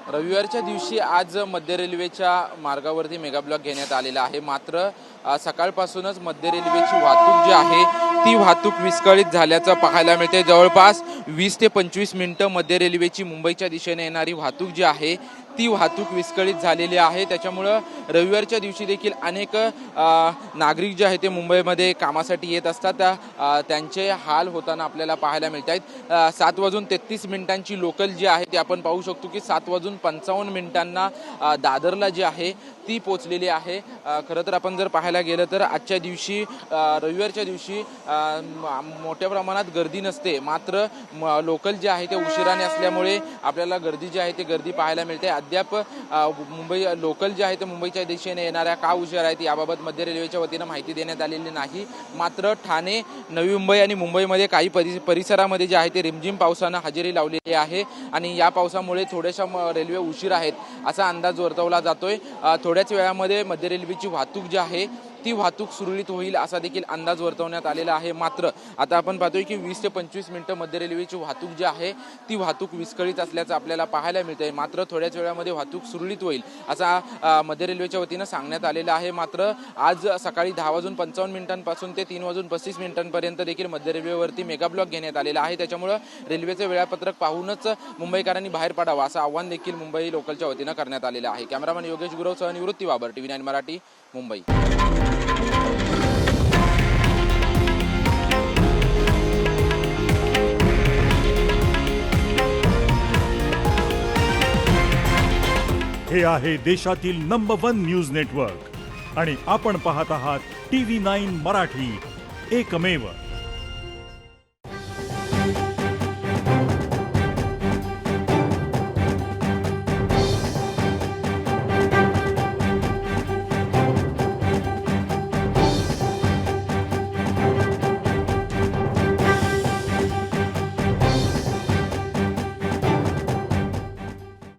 रविवारच्या दिवशी आज मध्य रेल्वेच्या मार्गावरती मेगा ब्लॉक घेण्यात आलेला आहे। मात्र सकाळपासूनच मध्य रेल्वेची वाहतूक जी आहे ती वाहतूक विस्कळीत झाल्याचं पाहायला मिळते। जवळपास 20 ते 25 मिनिटं मध्य रेल्वेची मुंबईच्या दिशेने येणारी वाहतूक जी आहे ती वाहतूक विस्कळीत झालेली आहे। त्याच्यामुळे रविवारच्या दिवशी देखील अनेक नागरिक जे आहेत ते मुंबईमध्ये कामासाठी येत असतात, त्यांचे हाल होताना आपल्याला पाहायला मिळत आहेत। 7:33 लोकल जी आहे ती आपण पाहू शकतो की 7:55 दादरला जी आहे ती पोहोचलेली आहे। खरं तर आपण जर पाहायला गेलं तर आजच्या दिवशी रविवारच्या दिवशी मोठ्या प्रमाणात गर्दी नसते, मात्र लोकल जे आहे ते उशिराने असल्यामुळे आपल्याला गर्दी जी आहे ती गर्दी पाहायला मिळते। अद्याप मुंबई लोकल जे आहे ते मुंबईच्या दिशेने येणाऱ्या का उशिरा आहेत याबाबत मध्य रेल्वेच्या वतीनं माहिती देण्यात आलेली नाही। मात्र ठाणे, नवी मुंबई आणि मुंबईमध्ये काही परिसरामध्ये जे आहे ते रिमझिम पावसानं हजेरी लावलेली आहे आणि या पावसामुळे थोड्याशा रेल्वे उशीर आहेत असा अंदाज वर्तवला जातोय। थोड्याच वेळामध्ये मध्य रेल्वेची वाहतूक जी आहे ती वाहतूक सुरळीत होईल असा देखील अंदाज वर्तवण्यात आलेला आहे। मात्र आता आपण पाहतोय की 20 ते 25 मिनिटं मध्य रेल्वेची वाहतूक जी आहे ती वाहतूक विस्कळीत असल्याचं आपल्याला पाहायला मिळतंय। मात्र थोड्याच वेळामध्ये वाहतूक सुरळीत होईल असा मध्य रेल्वेच्या वतीनं सांगण्यात आलेलं आहे। मात्र आज सकाळी 10:55 ते 3:35 देखील मध्य रेल्वेवरती मेगा ब्लॉक घेण्यात आलेला आहे। त्याच्यामुळे रेल्वेचे वेळापत्रक पाहूनच मुंबईकरांनी बाहेर पडावं असं आव्हान देखील मुंबई लोकलच्या वतीनं करण्यात आलेलं आहे। कॅमेरामन योगेश गुरवसह निवृत्ती बाबर, TV9 मराठी, मुंबई। हे आहे देशातील नंबर 1 न्यूज नेटवर्क आणि आपण पाहत आहात TV9 मराठी, एकमेव।